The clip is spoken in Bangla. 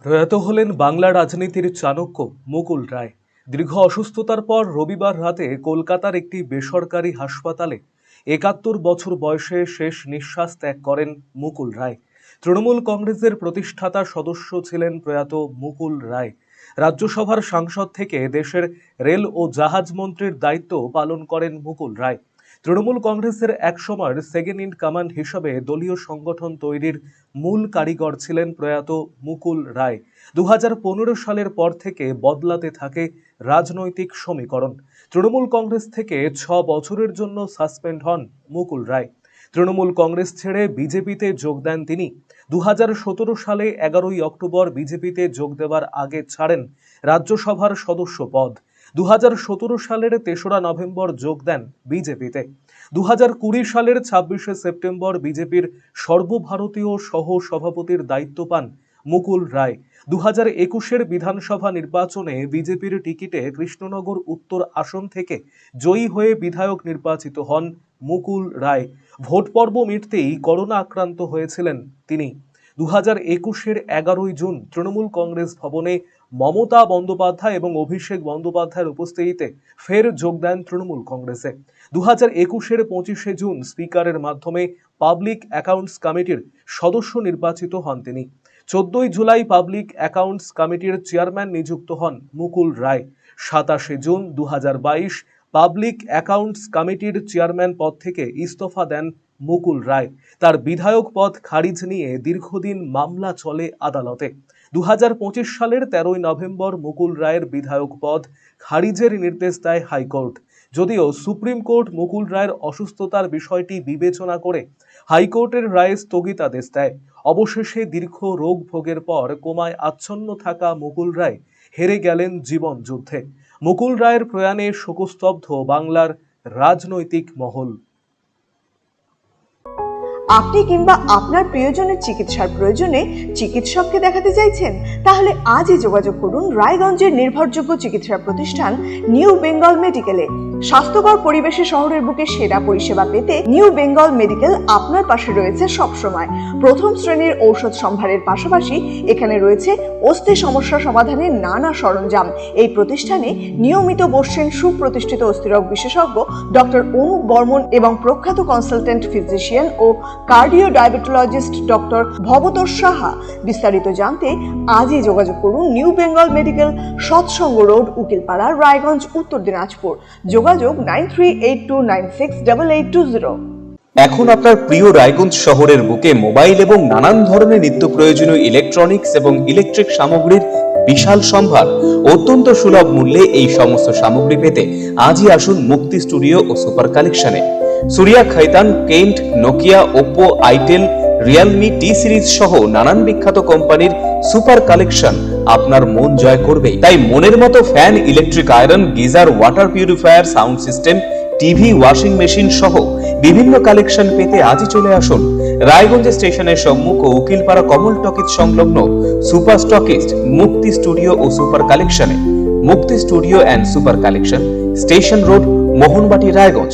প্রয়াত হলেন বাংলা রাজনীতির চাণক্য মুকুল রায়। দীর্ঘ অসুস্থতার পর রবিবার রাতে কলকাতার একটি বেসরকারি হাসপাতালে ৭১ বছর বয়সে শেষ নিঃশ্বাস ত্যাগ করেন মুকুল রায়। তৃণমূল কংগ্রেসের প্রতিষ্ঠাতা সদস্য ছিলেন প্রয়াত মুকুল রায়। রাজ্যসভার সাংসদ থেকে দেশের রেল ও জাহাজ মন্ত্রীর দায়িত্ব পালন করেন মুকুল রায়। তৃণমূল কংগ্রেসের একসময়ের সেকেন্ড ইন কমান্ড হিসাবে দলীয় সংগঠন তৈরির মূল কারিগর ছিলেন প্রয়াত মুকুল রায়। ২০১৫ সালের পর থেকে বদলাতে থাকে রাজনৈতিক সমীকরণ। তৃণমূল কংগ্রেস থেকে ৬ বছরের জন্য সাসপেন্ড হন মুকুল রায়। তৃণমূল কংগ্রেস ছেড়ে বিজেপিতে যোগ দেন তিনি। ২০১৭ সালে ১১ই অক্টোবর বিজেপিতে যোগ দেওয়ার আগে ছাড়েন রাজ্যসভার সদস্য পদ। ২০১৭ সালের ৩রা নভেম্বর যোগ দেন বিজেপিতে। ২০২০ সালের ২৬শে সেপ্টেম্বর বিজেপির সর্বভারতীয় সহ সভাপতির দায়িত্ব পান মুকুল রায়। ২০২১-এর বিধানসভা নির্বাচনে বিজেপির টিকিটে কৃষ্ণনগর উত্তর আসন থেকে জয়ী হয়ে বিধায়ক নির্বাচিত হন মুকুল রায়। ভোট পর্ব মিটতেই করোনা আক্রান্ত হয়েছিলেন তিনি। ২০২১-এর ১১ই জুন তৃণমূল কংগ্রেস ভবনে মমতা বন্দ্যোপাধ্যায় এবং অভিষেক বন্দ্যোপাধ্যায়ের উপস্থিতিতে ফের যোগ দেন তৃণমূল কংগ্রেসে। ২০২১-এর ২৫শে জুন স্পিকারের মাধ্যমে পাবলিক অ্যাকাউন্টস কমিটির সদস্য নির্বাচিত হন তিনি। ১৪ই জুলাই পাবলিক অ্যাকাউন্টস কমিটির চেয়ারম্যান নিযুক্ত হন Mukul Roy. ২৭শে June ২০২২ public accounts কমিটির চেয়ারম্যান পদ থেকে ইস্তফা দেন মুকুল রায়। তার বিধায়ক পদ খারিজ নিয়ে দীর্ঘদিন মামলা চলে আদালতে। ২০২৫ সালের ১৩ই নভেম্বর মুকুল রায়ের বিধায়ক পদ খারিজের নির্দেশ দেয় হাইকোর্ট। যদিও সুপ্রিম কোর্ট মুকুল রায়ের অসুস্থতার বিষয়টি বিবেচনা করে হাইকোর্টের রায়ে স্থগিতাদেশ দেয়। অবশেষে দীর্ঘ রোগ ভোগের পর কোমায় আচ্ছন্ন থাকা মুকুল রায় হেরে গেলেন জীবন যুদ্ধে। মুকুল রায়ের প্রয়াণে শোকস্তব্ধ বাংলার রাজনৈতিক মহল। আপনি কিংবা আপনার প্রিয়জনের চিকিৎসার প্রয়োজনে চিকিৎসককে দেখাতে চাইছেন? তাহলে আজই যোগাযোগ করুন রায়গঞ্জের নির্ভরযোগ্য চিকিৎসা প্রতিষ্ঠান নিউ বেঙ্গল মেডিকেলে। স্বাস্থ্যকর পরিবেশে শহরের বুকে সেরা পরিষেবা পেতে নিউ বেঙ্গল মেডিকেল আপনার পাশে রয়েছে সবসময়। প্রথম শ্রেণীর ঔষধ সম্ভারের পাশাপাশি এখানে রয়েছে অস্থি সমস্যা সমাধানের নানা সরঞ্জাম। এই প্রতিষ্ঠানে নিয়মিত বসছেন সুপ্রতিষ্ঠিত অস্থিরোগ বিশেষজ্ঞ ডক্টর অনুপ বর্মন এবং প্রখ্যাত কনসালটেন্ট ফিজিশিয়ান ও cardio diabetologist doctor Bhabatosh Saha. বিস্তারিত জানতে আজই যোগাযোগ করুন new Bengal medical, Satsang road, Ukilpara, Raiganj, Uttar Dinajpur. যোগাযোগ 9382968820। এখন আপনার প্রিয় রায়গঞ্জ শহরের বুকে মোবাইল এবং নানান ধরনের নিত্য প্রয়োজনীয় ইলেকট্রনিক্স এবং ইলেকট্রিক সামগ্রীর বিশাল সম্ভার। অত্যন্ত সুলভ মূল্যে এই সমস্ত সামগ্রী পেতে আজই আসুন মুক্তি স্টুডিও ও সুপার কালেকশনে। Surya, Khaitan, Kent, Nokia, Oppo, itel, Realme, T Series সহ নানান বিখ্যাত কোম্পানির সুপার কালেকশন আপনার মন জয় করবে। তাই মনের মতো fan, electric iron, geyser, water purifier, sound system, TV, washing machine সহ বিভিন্ন কালেকশন পেতে আজই চলে আসুন রায়গঞ্জ স্টেশনের সম্মুখ ও উকিলপাড়া কমল টকিজ সংলগ্ন সুপার স্টকিস্ট মুক্তি স্টুডিও ও সুপার কালেকশনে। মুক্তি studio and super collection, station road, Mohanbati, Raiganj.